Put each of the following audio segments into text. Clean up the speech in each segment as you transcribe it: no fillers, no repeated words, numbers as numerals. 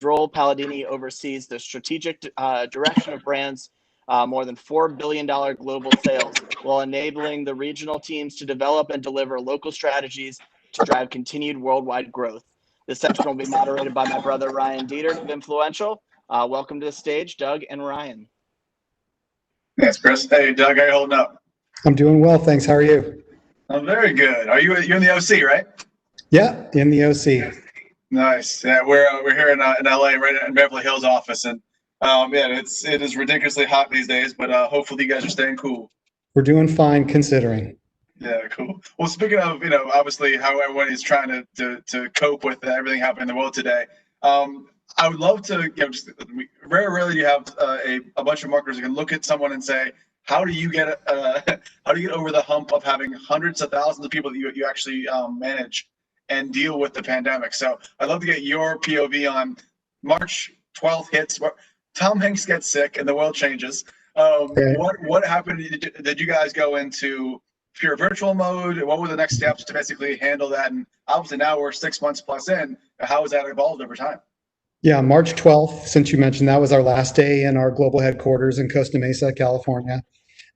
role, Palladini oversees the strategic direction of brands, more than $4 billion global sales, while enabling the regional teams to develop and deliver local strategies to drive continued worldwide growth. This section will be moderated by my brother, Ryan Detert of Influential. Welcome to the stage, Doug and Ryan. Thanks, Chris. Hey, Doug, how are you holding up? I'm doing well, thanks. How are you? I'm very good. You're in the OC, right? Yeah, in the OC. Nice. Yeah, we're here in LA, right in Beverly Hills office, and it is ridiculously hot these days. But hopefully, you guys are staying cool. We're doing fine considering. Yeah, cool. Well, speaking of, obviously how everyone is trying to cope with everything happening in the world today. I would love to, just very rarely do you have a bunch of marketers who can look at someone and say, how do you get over the hump of having hundreds of thousands of people that you actually manage and deal with the pandemic? So I'd love to get your POV on March 12th hits. Tom Hanks gets sick and the world changes. What happened? Did you guys go into pure virtual mode? What were the next steps to basically handle that? And obviously now we're 6 months plus in. How has that evolved over time? Yeah, March 12th, since you mentioned, that was our last day in our global headquarters in Costa Mesa, California.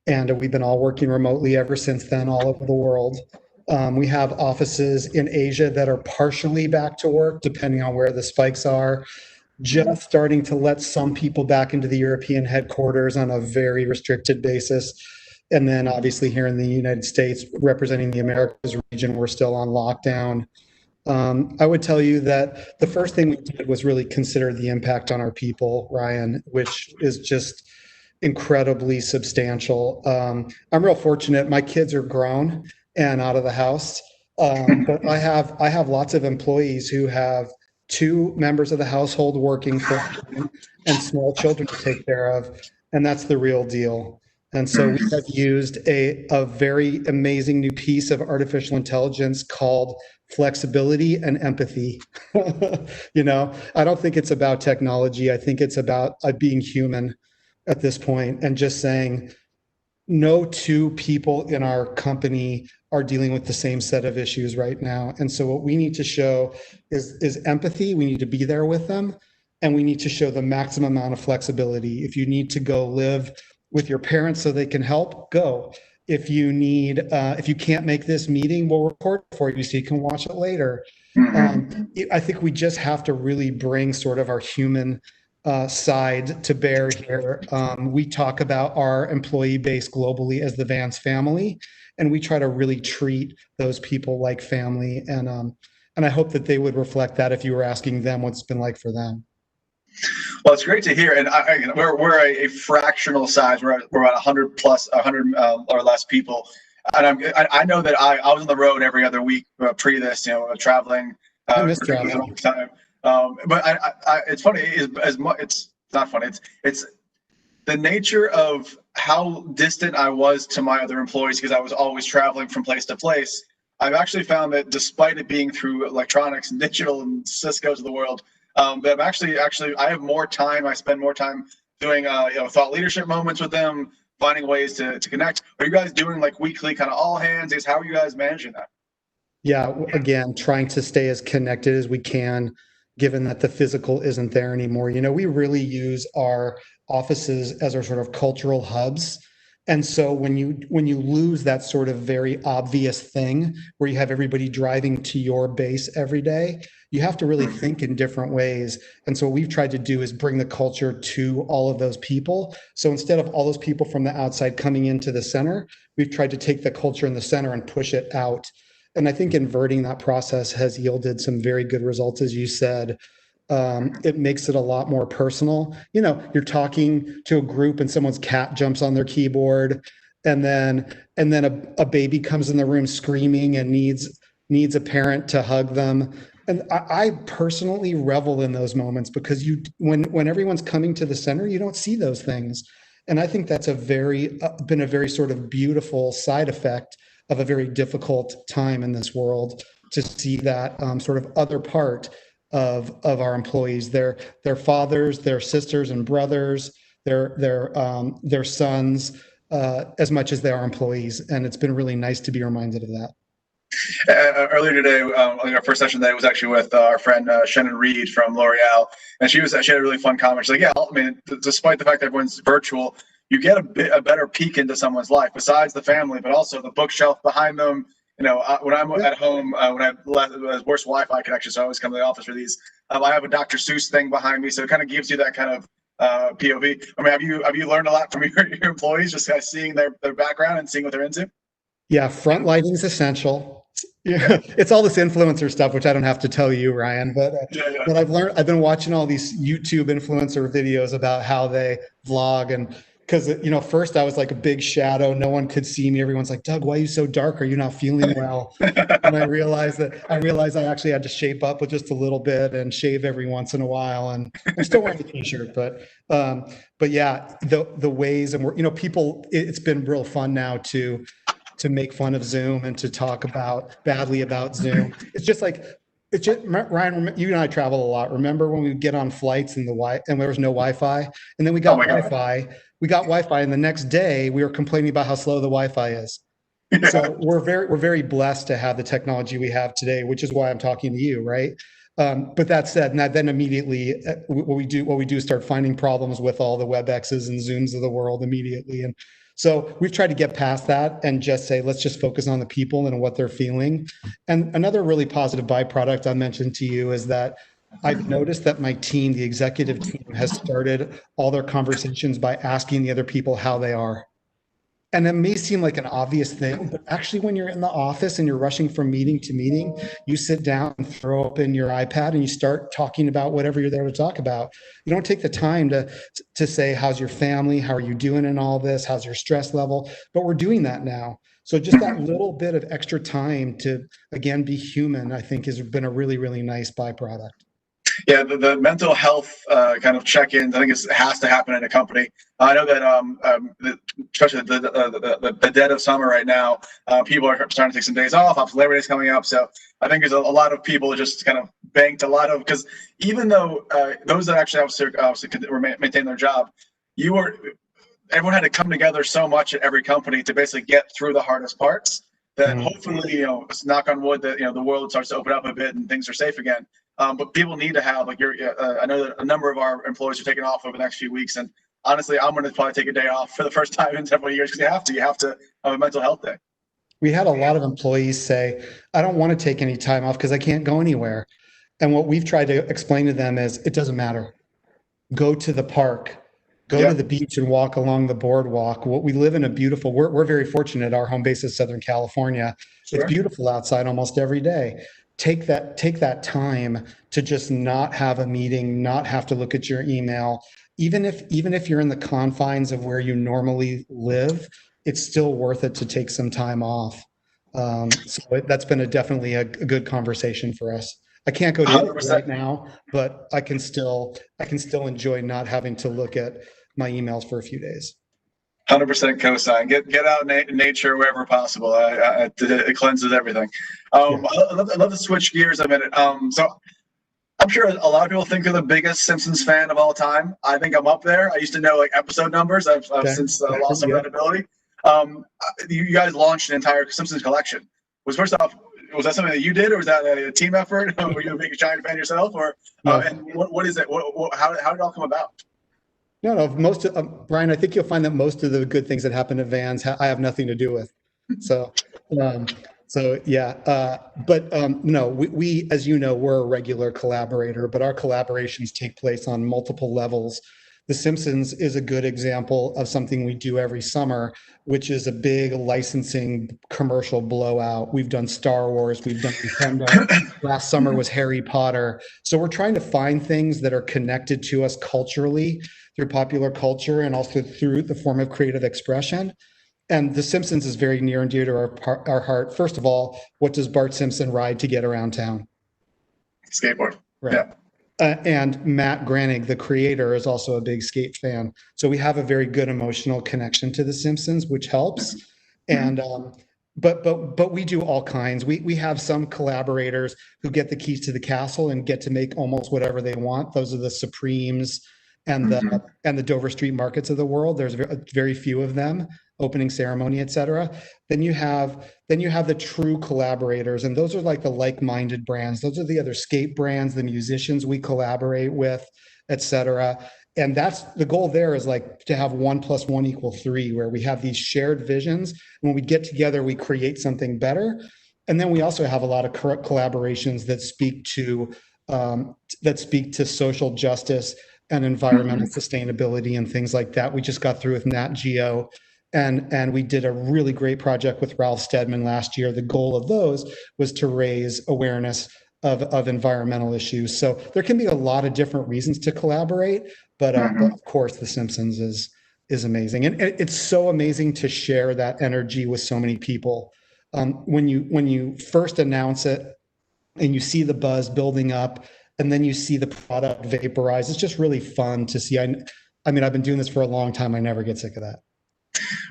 And we've been all working remotely ever since then, all over the world. We have offices in Asia that are partially back to work, depending on where the spikes are. Just starting to let some people back into the European headquarters on a very restricted basis. And then obviously here in the United States, representing the Americas region, we're still on lockdown. I would tell you that the first thing we did was really consider the impact on our people, Ryan, which is just incredibly substantial. I'm real fortunate. My kids are grown and out of the house, but I have lots of employees who have 2 members of the household working full time and small children to take care of, and that's the real deal. And so we have used a very amazing new piece of artificial intelligence called flexibility and empathy. I don't think it's about technology. I think it's about being human at this point and just saying no 2 people in our company are dealing with the same set of issues right now. And so what we need to show is empathy. We need to be there with them, and we need to show the maximum amount of flexibility. If you need to go live with your parents so they can help, go. If you can't make this meeting, we'll record it for you so you can watch it later. I think we just have to really bring sort of our human side to bear here. We talk about our employee base globally as the Vance family, and we try to really treat those people like family. And I hope that they would reflect that if you were asking them what's been like for them. Well, it's great to hear, and we're a fractional size. We're about 100 or less people, and I know that I was on the road every other week pre this, traveling. I miss traveling. Time. But it's funny. It's not funny. It's the nature of how distant I was to my other employees because I was always traveling from place to place. I've actually found that despite it being through electronics and digital and Cisco's of the world. But I'm actually, I have more time. I spend more time doing, thought leadership moments with them, finding ways to connect. Are you guys doing like weekly kind of all hands? How are you guys managing that? Yeah, again, trying to stay as connected as we can, given that the physical isn't there anymore. We really use our offices as our sort of cultural hubs. And so when you lose that sort of very obvious thing where you have everybody driving to your base every day, you have to really think in different ways. And so what we've tried to do is bring the culture to all of those people. So instead of all those people from the outside coming into the center, we've tried to take the culture in the center and push it out. And I think inverting that process has yielded some very good results, as you said. It makes it a lot more personal. You're talking to a group and someone's cat jumps on their keyboard, and then a baby comes in the room screaming and needs a parent to hug them. And I personally revel in those moments because when everyone's coming to the center, you don't see those things. And I think that's been a very sort of beautiful side effect of a very difficult time in this world, to see that sort of other part of our employees, their fathers, their sisters and brothers, their sons, as much as they are employees. And it's been really nice to be reminded of that. Earlier today, our first session today was actually with our friend Shannon Reed from L'Oreal, and she had a really fun comment. She's like, "Yeah, I mean, despite the fact that everyone's virtual, you get a better peek into someone's life, besides the family, but also the bookshelf behind them. You know, when I'm at home, when I have worse Wi-Fi connection, so I always come to the office for these. I have a Dr. Seuss thing behind me, so it kind of gives you that kind of POV. I mean, have you learned a lot from your employees, just kind of seeing their background and seeing what they're into? Yeah, front lighting is essential. Yeah, it's all this influencer stuff, which I don't have to tell you, Ryan. But I've been watching all these YouTube influencer videos about how they vlog, and because first I was like a big shadow, no one could see me. Everyone's like, Doug, why are you so dark? Are you not feeling well? And I realized I actually had to shape up with just a little bit and shave every once in a while. And I'm still wearing a t-shirt, but yeah, the ways, and people. It's been real fun now to make fun of Zoom and to talk badly about Zoom. It's just Ryan, you and I travel a lot. Remember when we would get on flights and there was no Wi-Fi, and then we got Wi-Fi. We got Wi-Fi, and the next day we were complaining about how slow the Wi-Fi is. Yeah. So we're very blessed to have the technology we have today, which is why I'm talking to you, right? But that said, then immediately what we do is start finding problems with all the WebExes and Zooms of the world immediately. And so we've tried to get past that and just say, let's just focus on the people and what they're feeling. And another really positive byproduct I mentioned to you is that I've noticed that my team, the executive team, has started all their conversations by asking the other people how they are. And it may seem like an obvious thing, but actually when you're in the office and you're rushing from meeting to meeting, you sit down and throw open your iPad and you start talking about whatever you're there to talk about. You don't take the time to say, how's your family? How are you doing in all this? How's your stress level? But we're doing that now. So just that little bit of extra time to, again, be human, I think has been a really, really nice byproduct. Yeah, the mental health kind of check-ins, I think it has to happen in a company. I know that especially the dead of summer right now, people are starting to take some days off. Obviously, Labor Day's coming up, so I think there's a lot of people just kind of banked a lot of, because even though those that actually obviously could maintain their job, everyone had to come together so much at every company to basically get through the hardest parts. That hopefully, knock on wood, that the world starts to open up a bit and things are safe again. But people need to have, like, I know that a number of our employees are taking off over the next few weeks, and honestly, I'm going to probably take a day off for the first time in several years, because you have to have a mental health day. We had a lot of employees say, I don't want to take any time off because I can't go anywhere. And what we've tried to explain to them is, it doesn't matter. Go to the park, go to the beach and walk along the boardwalk. We live in we're very fortunate. Our home base is Southern California. Sure. It's beautiful outside almost every day. Take that time to just not have a meeting, not have to look at your email. Even if you're in the confines of where you normally live, it's still worth it to take some time off. So that's been definitely a good conversation for us. I can't go to it right now, but I can still enjoy not having to look at my emails for a few days. 100% cosign. Get out in nature wherever possible. It cleanses everything. I'd love to switch gears a minute. So I'm sure a lot of people think they're the biggest Simpsons fan of all time. I think I'm up there. I used to know like episode numbers. I've since lost some credibility. You guys launched an entire Simpsons collection. Was that something that you did, or was that a team effort? Were you a big giant fan yourself, or and what is it? How did it all come about? No, Brian, I think you'll find that most of the good things that happen at Vans, I have nothing to do with. So, yeah. No, we, as you know, we're a regular collaborator, but our collaborations take place on multiple levels. The Simpsons is a good example of something we do every summer, which is a big licensing commercial blowout. We've done Star Wars, we've done Nintendo. Last summer was Harry Potter. So we're trying to find things that are connected to us culturally, through popular culture, and also through the form of creative expression. And The Simpsons is very near and dear to our heart. First of all, what does Bart Simpson ride to get around town? Skateboard. Right. Yeah. And Matt Groening, the creator, is also a big skate fan. So we have a very good emotional connection to The Simpsons, which helps. And but we do all kinds. We have some collaborators who get the keys to the castle and get to make almost whatever they want. Those are the Supremes and the Dover Street Markets of the world. There's very few of them. opening ceremony, etc. Then you have the true collaborators, and those are like the like-minded brands. Those are the other skate brands, the musicians we collaborate with, etc. And that's the goal there, is like to have 1 + 1 = 3, where we have these shared visions. When we get together, we create something better. And then we also have a lot of collaborations that speak to social justice and environmental sustainability and things like that. We just got through with Nat Geo, and we did a really great project with Ralph Steadman last year. The goal of those was to raise awareness of environmental issues. So there can be a lot of different reasons to collaborate, but of course, The Simpsons is amazing, and it's so amazing to share that energy with so many people. When you first announce it, and you see the buzz building up, and then you see the product vaporize, it's just really fun to see. I mean, I've been doing this for a long time. I never get sick of that.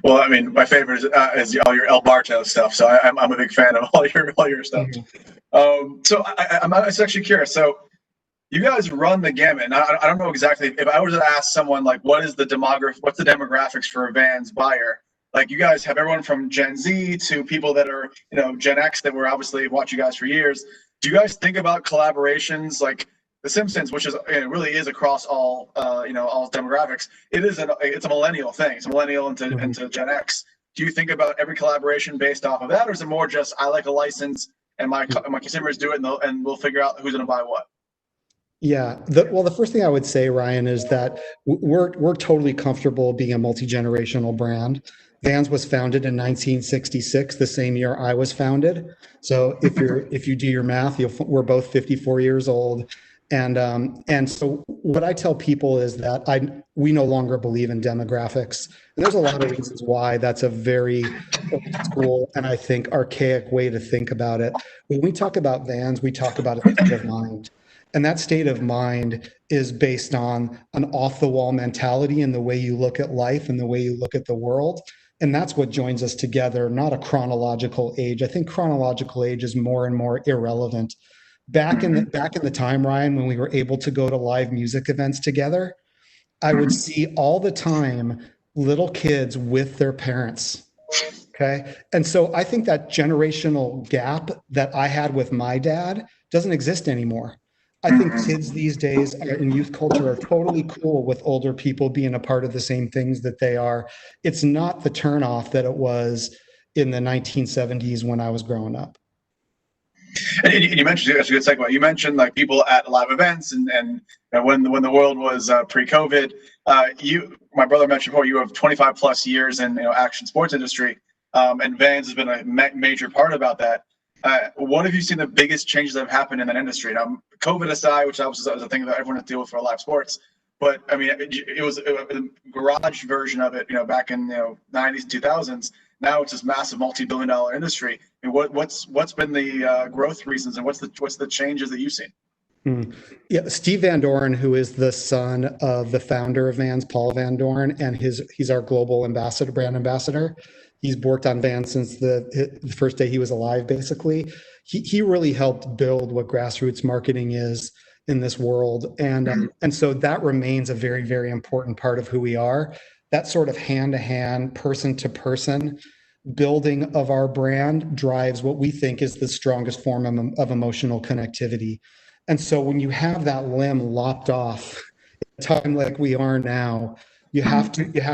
Well, I mean, my favorite is all your El Barto stuff. So I'm a big fan of all your stuff. So I'm actually curious. So you guys run the gamut. And I don't know exactly, if I was to ask someone like, what's the demographics for a Vans buyer? Like, you guys have everyone from Gen Z to people that are, Gen X, that were obviously watch you guys for years. Do you guys think about collaborations like The Simpsons, which is really is across all all demographics? It's a millennial thing. It's a millennial into Gen X. Do you think about every collaboration based off of that, or is it more just, I like a license and my consumers do it, and we'll figure out who's going to buy what? Yeah. Well, the first thing I would say, Ryan, is that we're totally comfortable being a multi-generational brand. Vans was founded in 1966, the same year I was founded. So if you do your math, we're both 54 years old. And so what I tell people is that we no longer believe in demographics. And there's a lot of reasons why. That's a very old school and I think archaic way to think about it. When we talk about Vans, we talk about a state of mind. And that state of mind is based on an off-the-wall mentality and the way you look at life and the way you look at the world. And that's what joins us together, not a chronological age. I think chronological age is more and more irrelevant. Back in the time, Ryan, when we were able to go to live music events together, I would see all the time little kids with their parents. Okay. And so I think that generational gap that I had with my dad doesn't exist anymore. I think kids these days in youth culture are totally cool with older people being a part of the same things that they are. It's not the turnoff that it was in the 1970s when I was growing up. And you mentioned, that's a good segue. You mentioned like people at live events, and when the world was pre-COVID. My brother mentioned before, you have 25 plus years in action sports industry, and Vans has been a major part about that. What have you seen the biggest changes that have happened in that industry? Now, COVID aside, which obviously was a thing that everyone had to deal with for live sports, but I mean, it was a garage version of it, back in 90s and 2000s. Now it's this massive multi-billion-dollar industry. I mean, what's been the growth reasons, and what's the changes that you've seen? Yeah, Steve Van Doren, who is the son of the founder of Vans, Paul Van Doren, and he's our global ambassador, brand ambassador. He's worked on Vans since the first day he was alive, basically. He really helped build what grassroots marketing is in this world. And so that remains a very, very important part of who we are. That sort of hand-to-hand, person-to-person building of our brand drives what we think is the strongest form of emotional connectivity. And so when you have that limb lopped off at a time like we are now, you have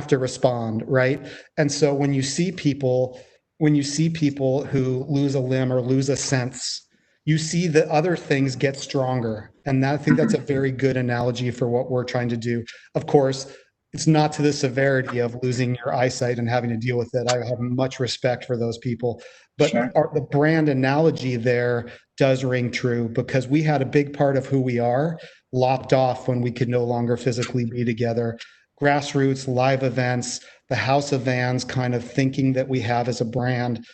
to respond, right? And so when you see people who lose a limb or lose a sense, you see that other things get stronger. And I think that's a very good analogy for what we're trying to do. Of course, it's not to the severity of losing your eyesight and having to deal with it. I have much respect for those people. But Sure. The brand analogy there does ring true, because we had a big part of who we are lopped off when we could no longer physically be together. Grassroots, live events, the House of Vans kind of thinking that we have as a brand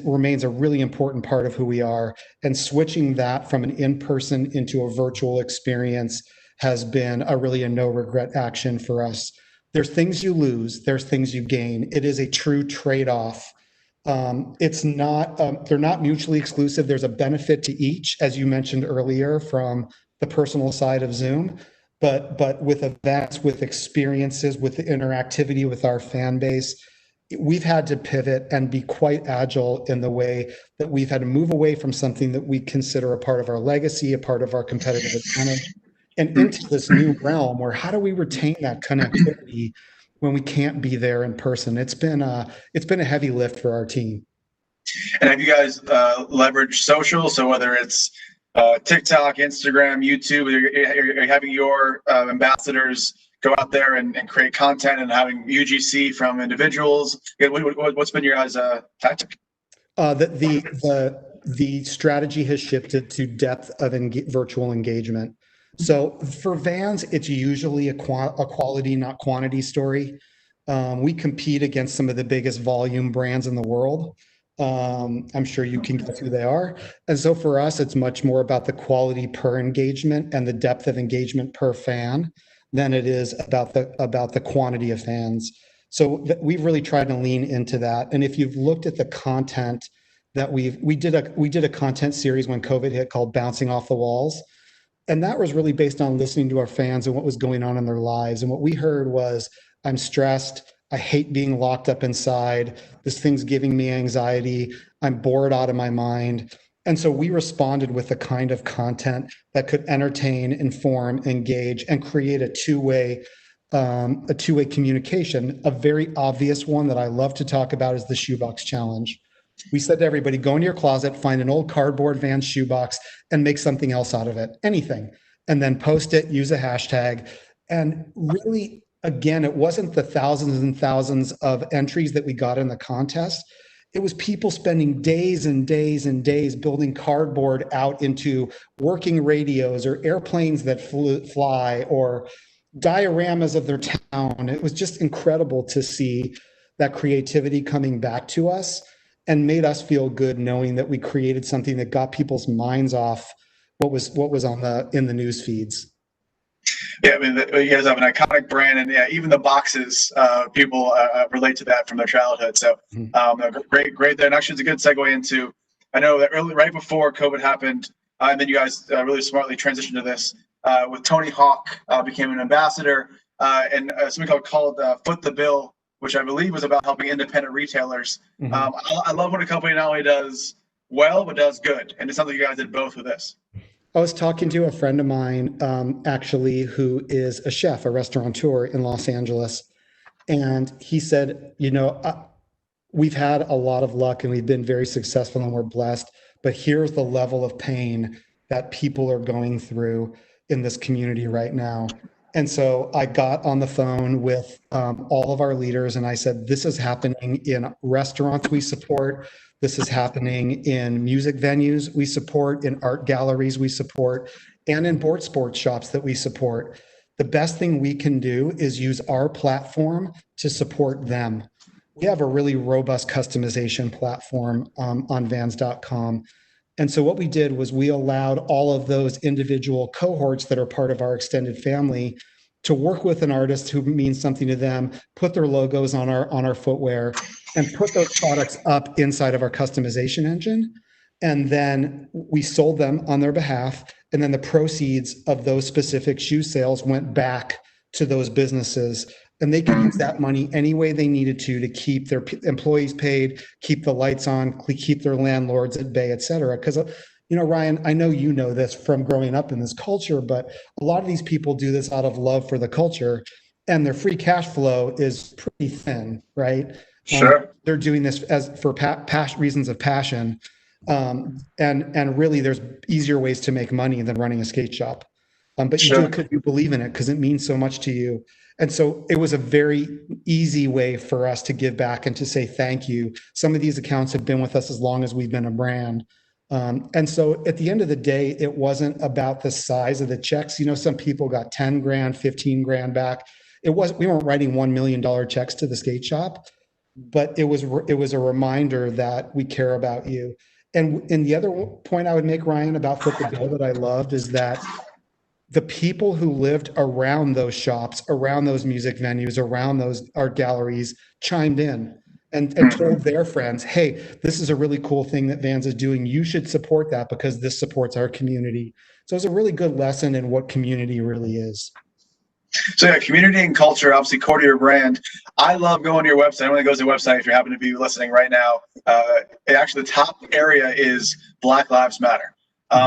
remains a really important part of who we are. And switching that from an in-person into a virtual experience has been a no regret action for us. There's things you lose, there's things you gain. It is a true trade-off. It's not, they're not mutually exclusive. There's a benefit to each, as you mentioned earlier, from the personal side of Zoom, but with events, with experiences, with the interactivity with our fan base, we've had to pivot and be quite agile in the way that we've had to move away from something that we consider a part of our legacy, a part of our competitive advantage, and into this new realm where how do we retain that connectivity when we can't be there in person? It's been a heavy lift for our team. And have you guys leveraged social? So whether it's TikTok, Instagram, YouTube, you're having your ambassadors go out there and create content and having UGC from individuals. What's been your guys' tactic? The strategy has shifted to depth of virtual engagement. So for Vans, it's usually a quality, not quantity story. We compete against some of the biggest volume brands in the world. I'm sure you can guess who they are. And so for us, it's much more about the quality per engagement and the depth of engagement per fan than it is about the quantity of fans. So we've really tried to lean into that. And if you've looked at the content that we did a content series when COVID hit called Bouncing Off the Walls. And that was really based on listening to our fans and what was going on in their lives. And what we heard was, I'm stressed. I hate being locked up inside. This thing's giving me anxiety. I'm bored out of my mind. And so we responded with the kind of content that could entertain, inform, engage, and create a two-way communication. A very obvious one that I love to talk about is the shoebox challenge. We said to everybody, go into your closet, find an old cardboard Vans shoebox, and make something else out of it, anything, and then post it, use a hashtag. And really, again, it wasn't the thousands and thousands of entries that we got in the contest. It was people spending days and days and days building cardboard out into working radios or airplanes that fly or dioramas of their town. It was just incredible to see that creativity coming back to us and made us feel good knowing that we created something that got people's minds off what was in the news feeds. Yeah, I mean, you guys have an iconic brand, and yeah, even the boxes, people relate to that from their childhood. So great there. And actually, it's a good segue into, I know that right before COVID happened, and then you guys really smartly transitioned to this with Tony Hawk became an ambassador, and something called Foot the Bill, which I believe was about helping independent retailers. I love when a company not only does well, but does good. And it's something you guys did both with this. I was talking to a friend of mine, actually, who is a chef, a restaurateur in Los Angeles. And he said, we've had a lot of luck and we've been very successful and we're blessed, but here's the level of pain that people are going through in this community right now. And so I got on the phone with all of our leaders and I said, this is happening in restaurants we support. This is happening in music venues we support, in art galleries we support, and in board sports shops that we support. The best thing we can do is use our platform to support them. We have a really robust customization platform on Vans.com. And so what we did was we allowed all of those individual cohorts that are part of our extended family to work with an artist who means something to them, put their logos on our footwear, and put those products up inside of our customization engine. And then we sold them on their behalf. And then the proceeds of those specific shoe sales went back to those businesses. And they could use that money any way they needed to keep their employees paid, keep the lights on, keep their landlords at bay, et cetera. Because, Ryan, I know you know this from growing up in this culture, but a lot of these people do this out of love for the culture, and their free cash flow is pretty thin, right? Sure. They're doing this for reasons of passion. And really, there's easier ways to make money than running a skate shop. But you do it because you believe in it, because it means so much to you. And so it was a very easy way for us to give back and to say thank you. Some of these accounts have been with us as long as we've been a brand. And so at the end of the day, it wasn't about the size of the checks. Some people got 10 grand, 15 grand back. We weren't writing $1 million checks to the skate shop, but it was a reminder that we care about you. And the other point I would make, Ryan, about Foot the Bill that I loved is that the people who lived around those shops, around those music venues, around those art galleries chimed in and told their friends, hey, this is a really cool thing that Vans is doing. You should support that because this supports our community. So it's a really good lesson in what community really is. So yeah, community and culture, obviously core to your brand. I love going to your website. Anyone that goes to your website, if you happen to be listening right now, actually the top area is Black Lives Matter.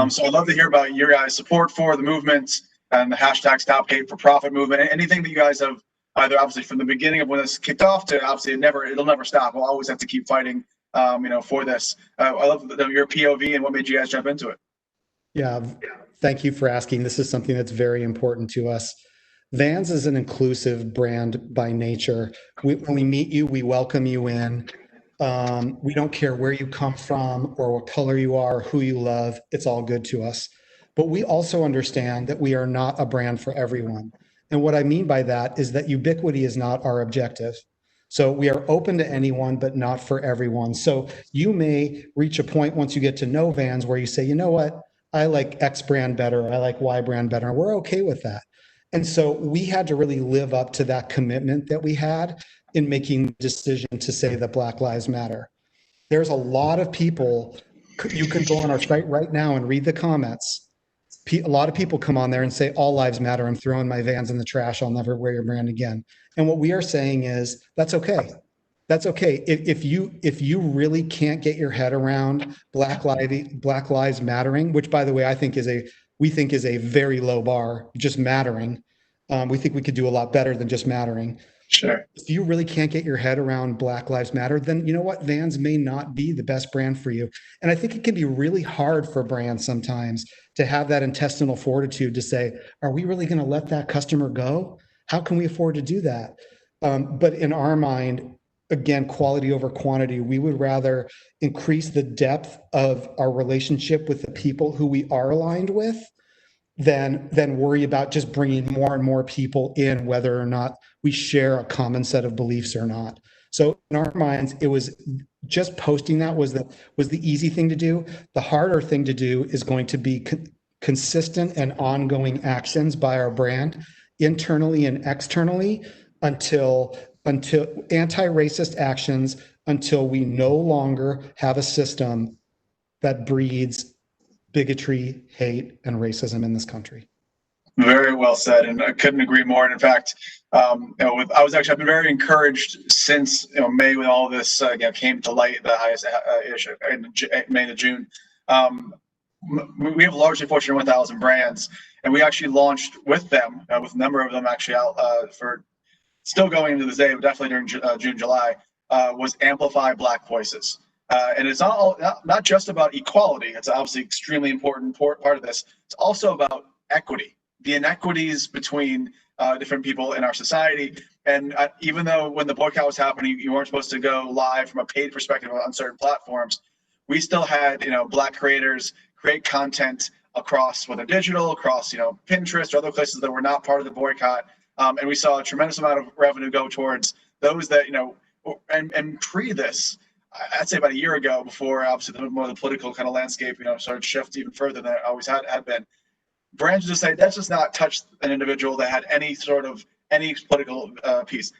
So I'd love to hear about your guys' support for the movement and the hashtag Stop Hate for Profit movement. Anything that you guys have either obviously from the beginning of when this kicked off to obviously it'll never stop. We'll always have to keep fighting, for this. I love your POV and what made you guys jump into it. Yeah, thank you for asking. This is something that's very important to us. Vans is an inclusive brand by nature. When we meet you, we welcome you in. We don't care where you come from or what color you are, who you love. It's all good to us. But we also understand that we are not a brand for everyone. And what I mean by that is that ubiquity is not our objective. So we are open to anyone, but not for everyone. So you may reach a point once you get to know Vans where you say, you know what, I like X brand better, I like Y brand better. And we're okay with that. And so we had to really live up to that commitment that we had in making the decision to say that Black Lives Matter. There's a lot of people, you can go on our site right now and read the comments. A lot of people come on there and say, all lives matter. I'm throwing my Vans in the trash. I'll never wear your brand again. And what we are saying is, that's okay. That's okay. If you really can't get your head around Black Lives Mattering, which by the way, we think is a very low bar, just mattering. We think we could do a lot better than just mattering. Sure. If you really can't get your head around Black Lives Matter, then you know what? Vans may not be the best brand for you. And I think it can be really hard for brands sometimes to have that intestinal fortitude to say, are we really going to let that customer go? How can we afford to do that? But in our mind, again, quality over quantity, we would rather increase the depth of our relationship with the people who we are aligned with than worry about just bringing more and more people in, whether or not we share a common set of beliefs or not. So in our minds, it was just posting that was the easy thing to do. The harder thing to do is going to be consistent and ongoing actions by our brand, internally and externally, until anti-racist actions, until we no longer have a system that breeds bigotry, hate, and racism in this country. Very well said, and I couldn't agree more. And in fact, I've been very encouraged since May when all this came to light, the highest issue in May to June. We have largely Fortune 1000 brands, and we actually launched with them, with a number of them actually out for still going into this day, but definitely during June, July, was Amplify Black Voices. And it's not just about equality. It's obviously extremely important part of this. It's also about equity, the inequities between different people in our society. And even though when the boycott was happening, you weren't supposed to go live from a paid perspective on certain platforms, we still had Black creators create content across whether digital, across Pinterest or other places that were not part of the boycott. And we saw a tremendous amount of revenue go towards those that and pre this. I'd say about a year ago, before obviously the political kind of landscape, started to shift even further than it always had been. Brands just say, let's just not touch an individual that had any political piece.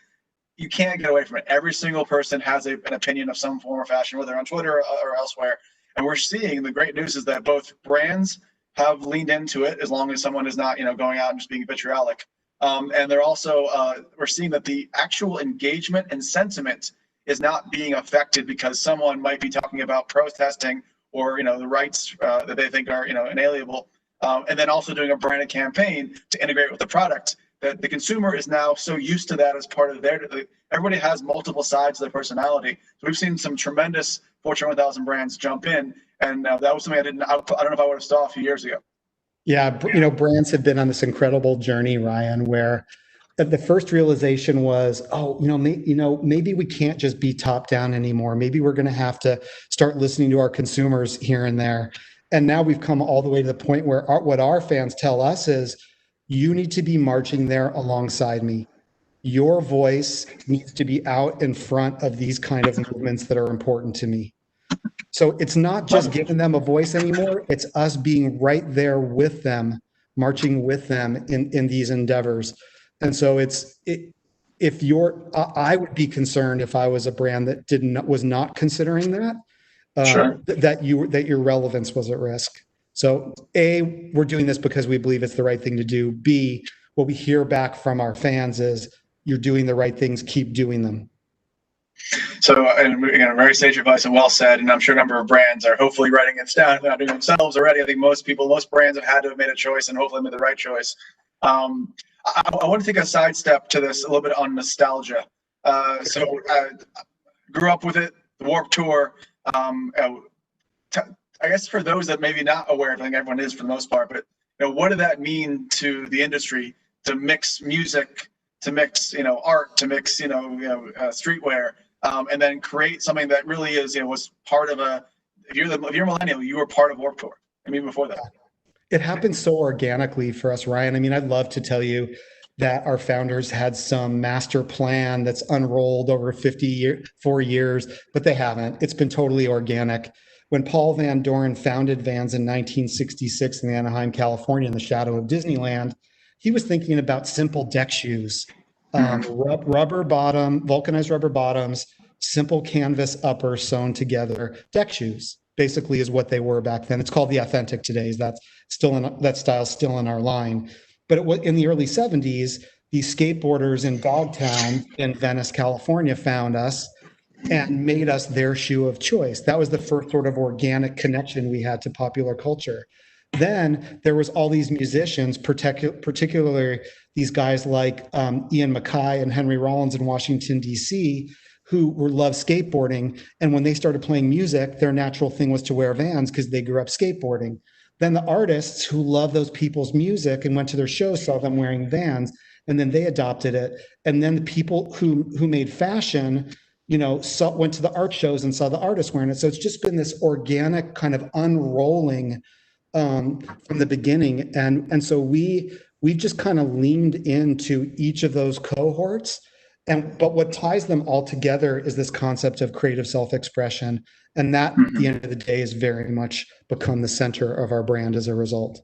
You can't get away from it. Every single person has an opinion of some form or fashion, whether on Twitter or elsewhere. And we're seeing the great news is that both brands have leaned into it, as long as someone is not, going out and just being vitriolic. And they're also, we're seeing that the actual engagement and sentiment is not being affected because someone might be talking about protesting or the rights that they think are inalienable, and then also doing a branded campaign to integrate with the product. That the consumer is now so used to that as part of everybody has multiple sides of their personality. So we've seen some tremendous Fortune 1000 brands jump in, and that was something I don't know if I would have saw a few years ago. Yeah, brands have been on this incredible journey, Ryan, where the first realization was, maybe we can't just be top down anymore. Maybe we're going to have to start listening to our consumers here and there. And now we've come all the way to the point where what our fans tell us is, you need to be marching there alongside me. Your voice needs to be out in front of these kind of movements that are important to me. So it's not just giving them a voice anymore. It's us being right there with them, marching with them in these endeavors. And so I would be concerned if I was a brand that was not considering that, Sure. that your relevance was at risk. So A, we're doing this because we believe it's the right thing to do. B, what we hear back from our fans is, you're doing the right things, keep doing them. So, and again, very sage advice and well said. And I'm sure a number of brands are hopefully writing it down, if not doing themselves already. I think most brands have had to have made a choice and hopefully made the right choice. I want to take a sidestep to this a little bit on nostalgia. Grew up with it, the Warped Tour. I guess for those that maybe not aware, I think everyone is for the most part, but what did that mean to the industry to mix music, to mix art, to mix streetwear, and then create something that really is was part of a. If you're a millennial, you were part of Warped Tour. I mean, before that. It happened so organically for us, Ryan. I mean, I'd love to tell you that our founders had some master plan that's unrolled over 4 years, but they haven't. It's been totally organic. When Paul Van Doren founded Vans in 1966 in Anaheim, California, in the shadow of Disneyland, he was thinking about simple deck shoes, rubber bottom, vulcanized rubber bottoms, simple canvas upper sewn together deck shoes. Basically, is what they were back then. It's called the Authentic today. That style's still in our line. But it was in the early 70s. These skateboarders in Dogtown in Venice, California, found us and made us their shoe of choice. That was the first sort of organic connection we had to popular culture. Then there was all these musicians, particularly these guys like Ian MacKaye and Henry Rollins in Washington, D.C., who loved skateboarding. And when they started playing music, their natural thing was to wear Vans because they grew up skateboarding. Then the artists who loved those people's music and went to their shows saw them wearing Vans, and then they adopted it. And then the people who made fashion, went to the art shows and saw the artists wearing it. So it's just been this organic kind of unrolling from the beginning. And so we've just kind of leaned into each of those cohorts. But what ties them all together is this concept of creative self-expression. And that, at the end of the day, has very much become the center of our brand as a result.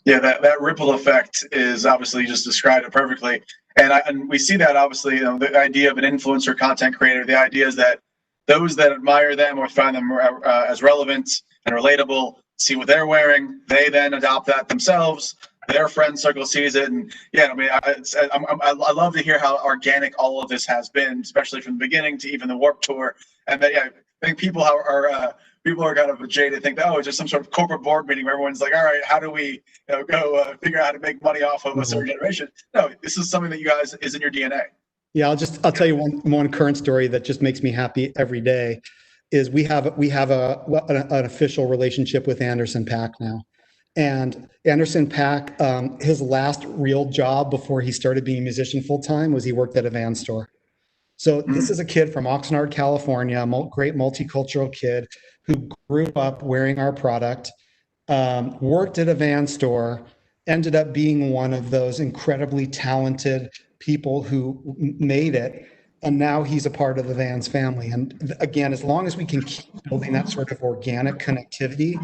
Yeah, that ripple effect is obviously, you just described it perfectly. And we see that, obviously, the idea of an influencer content creator, the idea is that those that admire them or find them as relevant and relatable see what they're wearing. They then adopt that themselves. Their friend circle sees it, and I mean, I love to hear how organic all of this has been, especially from the beginning to even the Warped Tour. And that, I think people are kind of jaded, think that it's just some sort of corporate board meeting where everyone's like, all right, how do we go figure out how to make money off of a certain generation? No, this is something that you guys is in your DNA. Yeah, I'll tell you one current story that just makes me happy every day. Is we have an official relationship with Anderson .Paak now. And Anderson .Paak, his last real job before he started being a musician full-time was he worked at a Vans store. So this is a kid from Oxnard, California, great multicultural kid who grew up wearing our product, worked at a Vans store, ended up being one of those incredibly talented people who made it. And now he's a part of the Vans family. And again, as long as we can keep building that sort of organic connectivity,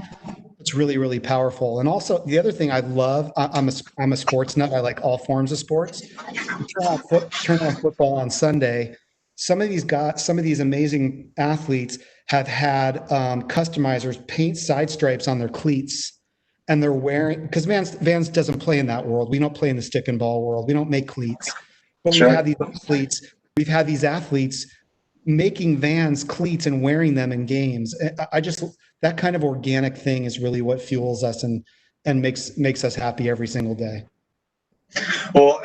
it's really, really powerful. And also the other thing I love, I'm a sports nut. I like all forms of sports. Turn on football on Sunday. Some of these amazing athletes have had customizers paint side stripes on their cleats, and they're wearing, because Vans doesn't play in that world. We don't play in the stick and ball world. We don't make cleats, but Sure. We've had these athletes making Vans cleats and wearing them in games. That kind of organic thing is really what fuels us and makes us happy every single day. Well,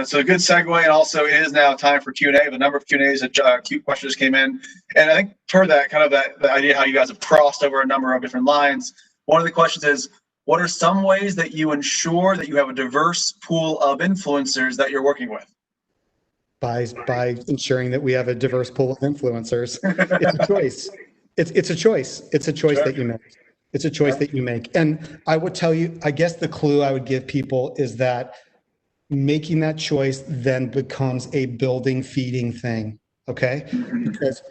so a good segue, and also it is now time for Q&A. The number of Q&As that cute questions came in, and I think per that kind of the idea how you guys have crossed over a number of different lines. One of the questions is, what are some ways that you ensure that you have a diverse pool of influencers that you're working with? By ensuring that we have a diverse pool of influencers. It's a choice. It's a choice. It's a choice that you make. It's a choice that you make. And I would tell you, I guess the clue I would give people is that making that choice then becomes a building, feeding thing. Okay? Because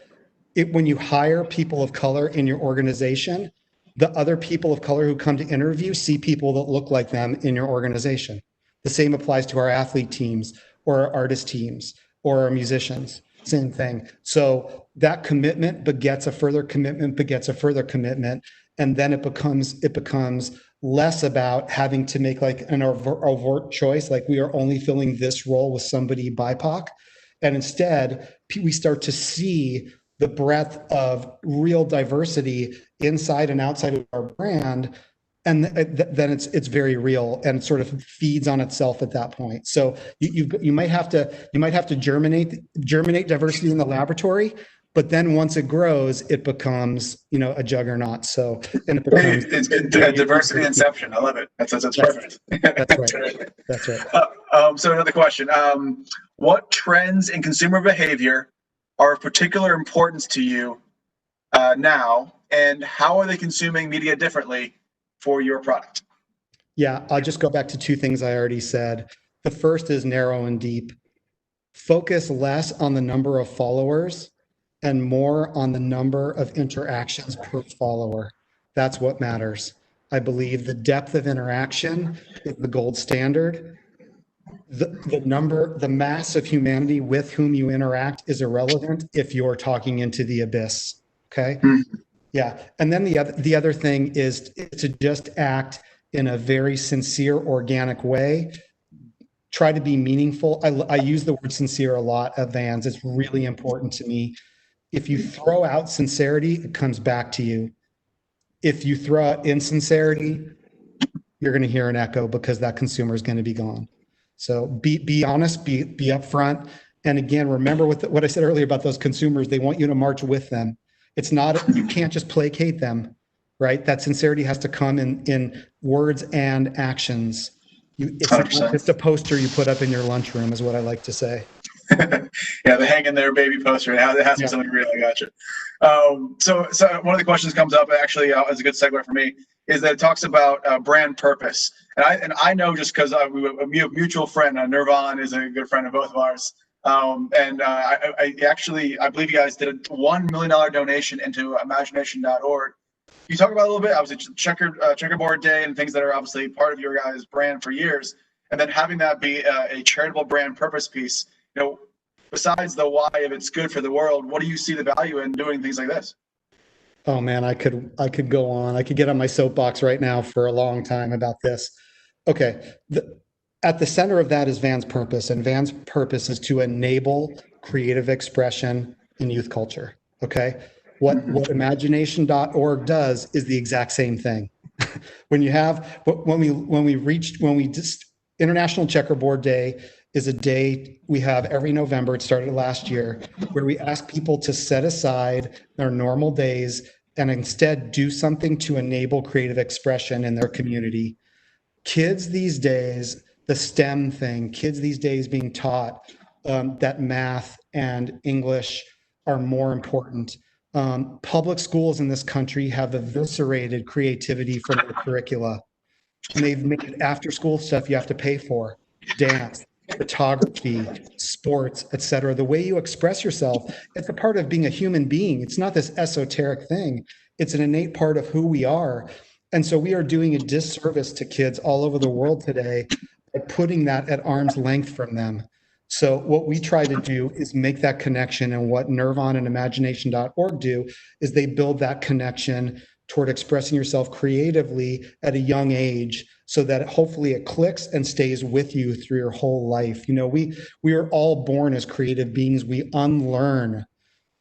when you hire people of color in your organization, the other people of color who come to interview see people that look like them in your organization. The same applies to our athlete teams or our artist teams or our musicians. Same thing. So that commitment begets a further commitment, begets a further commitment, and then it becomes less about having to make like an overt choice, like we are only filling this role with somebody BIPOC. And instead, we start to see the breadth of real diversity inside and outside of our brand. And then it's very real and sort of feeds on itself at that point. So you might have to germinate diversity in the laboratory, but then once it grows, it becomes, a juggernaut. So, and it becomes it's diversity inception. I love it. That's perfect. That's right. That's right. So another question: what trends in consumer behavior are of particular importance to you now, and how are they consuming media differently for your product? Yeah, I'll just go back to two things I already said. The first is narrow and deep. Focus less on the number of followers and more on the number of interactions per follower. That's what matters. I believe the depth of interaction is the gold standard. The mass of humanity with whom you interact is irrelevant if you're talking into the abyss. Okay. Yeah. And then the other thing is to just act in a very sincere, organic way. Try to be meaningful. I use the word sincere a lot at Vans. It's really important to me. If you throw out sincerity, it comes back to you. If you throw out insincerity, you're going to hear an echo because that consumer is going to be gone. So be honest, be upfront. And again, remember what I said earlier about those consumers. They want you to march with them. It's not, you can't just placate them, right? That sincerity has to come in words and actions. It's not just a poster you put up in your lunchroom, is what I like to say. Yeah, the hang in there baby poster. It has to be something real. I got you. So one of the questions comes up actually as a good segue for me is that it talks about brand purpose, and I know just because we have a mutual friend, Nirvan is a good friend of both of ours. I believe you guys did a $1 million donation into imagination.org. You talk about a little bit, obviously, checkerboard day and things that are obviously part of your guys' brand for years, and then having that be a charitable brand purpose piece. Besides the why of it's good for the world, what do you see the value in doing things like this? Oh man, I could go on. I could get on my soapbox right now for a long time about this. Okay, at the center of that is Vans' purpose, and Vans' purpose is to enable creative expression in youth culture. Okay, what imagination.org does is the exact same thing. When International Checkerboard Day is a day we have every November. It started last year, where we ask people to set aside their normal days and instead do something to enable creative expression in their community. Kids these days, the STEM thing, kids these days being taught that math and English are more important. Public schools in this country have eviscerated creativity from their curricula, and they've made after-school stuff you have to pay for, dance, photography, sports, etc. The way you express yourself, it's a part of being a human being. It's not this esoteric thing. It's an innate part of who we are. And so we are doing a disservice to kids all over the world today by putting that at arm's length from them. So what we try to do is make that connection, and what Nirvan and imagination.org do is they build that connection toward expressing yourself creatively at a young age, so that hopefully it clicks and stays with you through your whole life. We are all born as creative beings. We unlearn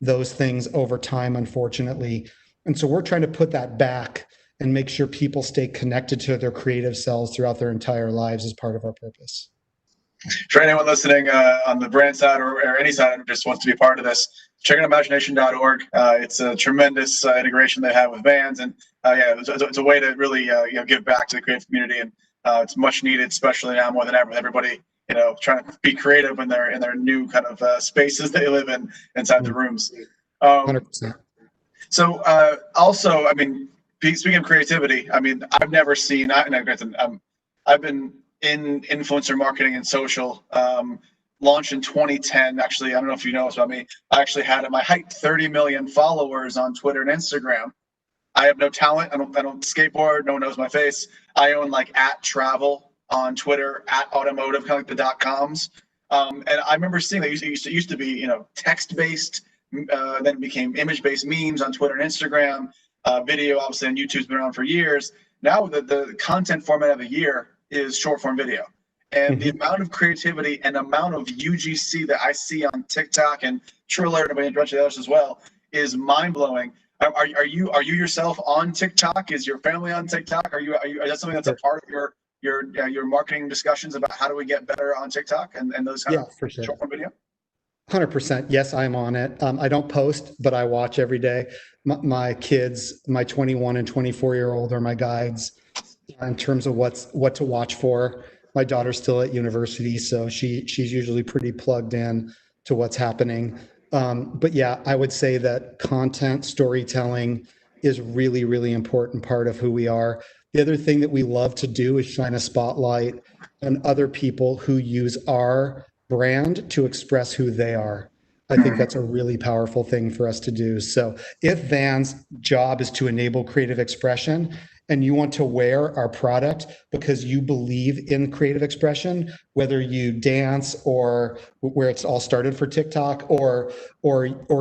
those things over time, unfortunately. And so we're trying to put that back and make sure people stay connected to their creative selves throughout their entire lives as part of our purpose. For anyone listening on the brand side or any side who just wants to be part of this, check out imagination.org. It's a tremendous integration they have with Vans, and it's a way to really give back to the creative community, and it's much needed, especially now more than ever, with everybody trying to be creative in their new kind of spaces they live in inside the rooms. 100%. So also, speaking of creativity, I've never seen. I've been in influencer marketing and social, launched in 2010. Actually, I don't know if you know this about me. I actually had at my height 30 million followers on Twitter and Instagram. I have no talent. I don't skateboard. No one knows my face. I own @travel on Twitter, @automotive, kind of like the .coms. And I remember seeing that it used to be text-based, then it became image-based memes on Twitter and Instagram. Video, obviously, on YouTube's been around for years. now the content format of the year is short form video. And the amount of creativity and amount of UGC that I see on TikTok and Triller and a bunch of others as well is mind blowing. Are you yourself on TikTok? Is your family on TikTok? Is that something that's a part of your marketing discussions about how do we get better on TikTok and those kind of for sure. short form video? 100%. Yes, I'm on it. I don't post, but I watch every day. My kids, my 21 and 24-year-old are my guides in terms of what to watch for. My daughter's still at university, so she's usually pretty plugged in to what's happening. But yeah, I would say that content storytelling is really, really important part of who we are. The other thing that we love to do is shine a spotlight on other people who use our brand to express who they are. I think that's a really powerful thing for us to do. So if Vans' job is to enable creative expression and you want to wear our product because you believe in creative expression, whether you dance or where it's all started for TikTok or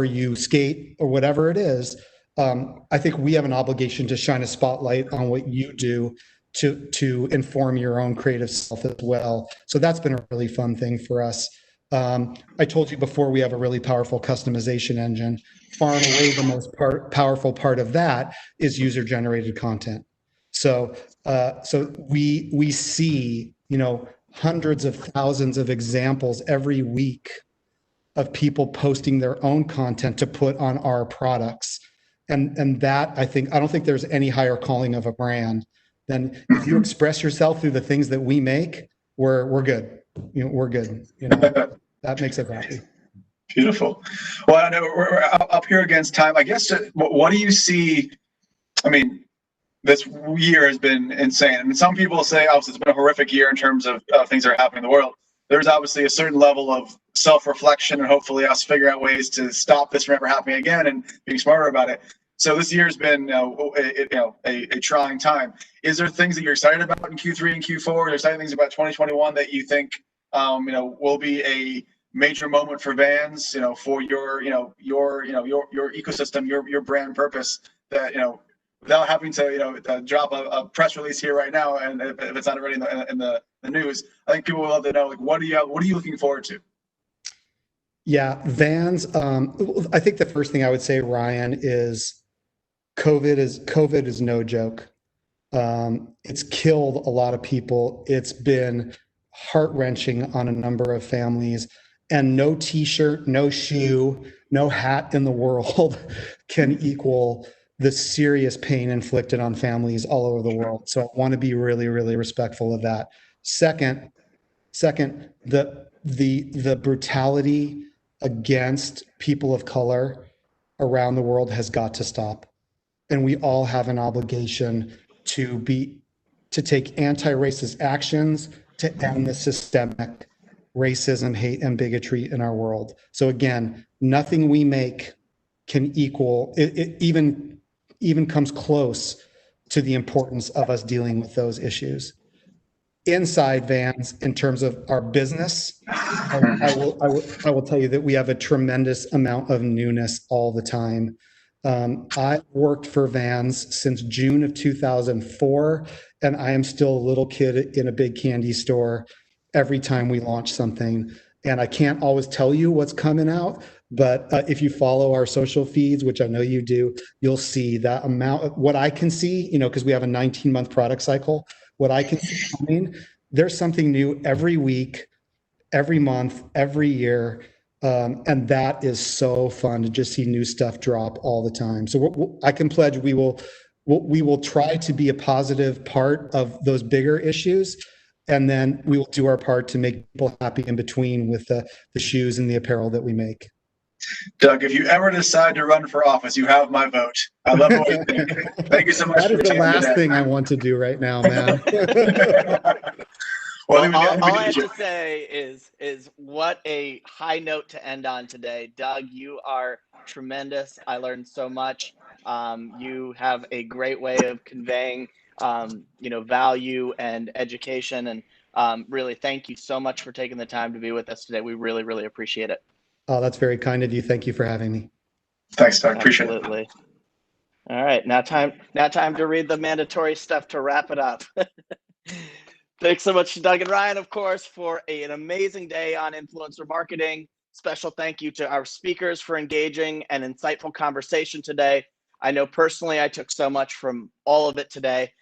you skate or whatever it is, I think we have an obligation to shine a spotlight on what you do to inform your own creative self as well. So that's been a really fun thing for us. I told you before, we have a really powerful customization engine. Far and away, the most powerful part of that is user-generated content. So we see, hundreds of thousands of examples every week of people posting their own content to put on our products. And that, I don't think there's any higher calling of a brand than if you express yourself through the things that we make, we're good. We're good. That makes us happy. Beautiful. Well, I know we're up here against time. I guess, what do you see? I mean, this year has been insane. And some people say, obviously, it's been a horrific year in terms of things that are happening in the world. There's obviously a certain level of self-reflection and hopefully us figuring out ways to stop this from ever happening again and being smarter about it. So this year's been a trying time. Is there things that you're excited about in Q3 and Q4? Are there exciting things about 2021 that you think will be a major moment for Vans, for your ecosystem, your brand purpose, that without having to drop a press release here right now, and if it's not already in the news, I think people will love to know, what are you looking forward to? Yeah, Vans. I think the first thing I would say, Ryan, is COVID is no joke. It's killed a lot of people. It's been heart-wrenching on a number of families, and no t-shirt, no shoe, no hat in the world can equal the serious pain inflicted on families all over the world. So I want to be really, really respectful of that. Second, the brutality against people of color around the world has got to stop. And we all have an obligation to take anti-racist actions to end the systemic racism, hate, and bigotry in our world. So again, nothing we make can equal, it even comes close to the importance of us dealing with those issues. Inside Vans, in terms of our business, I will tell you that we have a tremendous amount of newness all the time. I worked for Vans since June of 2004, and I am still a little kid in a big candy store every time we launch something. And I can't always tell you what's coming out, but if you follow our social feeds, which I know you do, you'll see that amount of what I can see, because we have a 19-month product cycle. What I can see coming, there's something new every week, every month, every year. And that is so fun to just see new stuff drop all the time. So I can pledge we will try to be a positive part of those bigger issues. And then we will do our part to make people happy in between with the shoes and the apparel that we make. Doug, if you ever decide to run for office, you have my vote. I love what you think. Thank you so much. That is the last thing I want to do right now, man. Well, all I have to say is what a high note to end on today. Doug, you are tremendous. I learned so much. You have a great way of conveying, value and education. And really, thank you so much for taking the time to be with us today. We really, really appreciate it. Oh, that's very kind of you. Thank you for having me. Thanks, Doug. Appreciate it. Absolutely. All right, now time to read the mandatory stuff to wrap it up. Thanks so much to Doug and Ryan, of course, for an amazing day on influencer marketing. Special thank you to our speakers for engaging and insightful conversation today. I know personally I took so much from all of it today.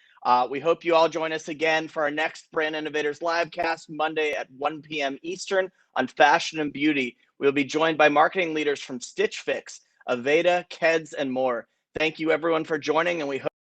We hope you all join us again for our next Brand Innovators Livecast Monday at 1 p.m. Eastern on fashion and beauty. We'll be joined by marketing leaders from Stitch Fix, Aveda, Keds, and more. Thank you everyone for joining, and we hope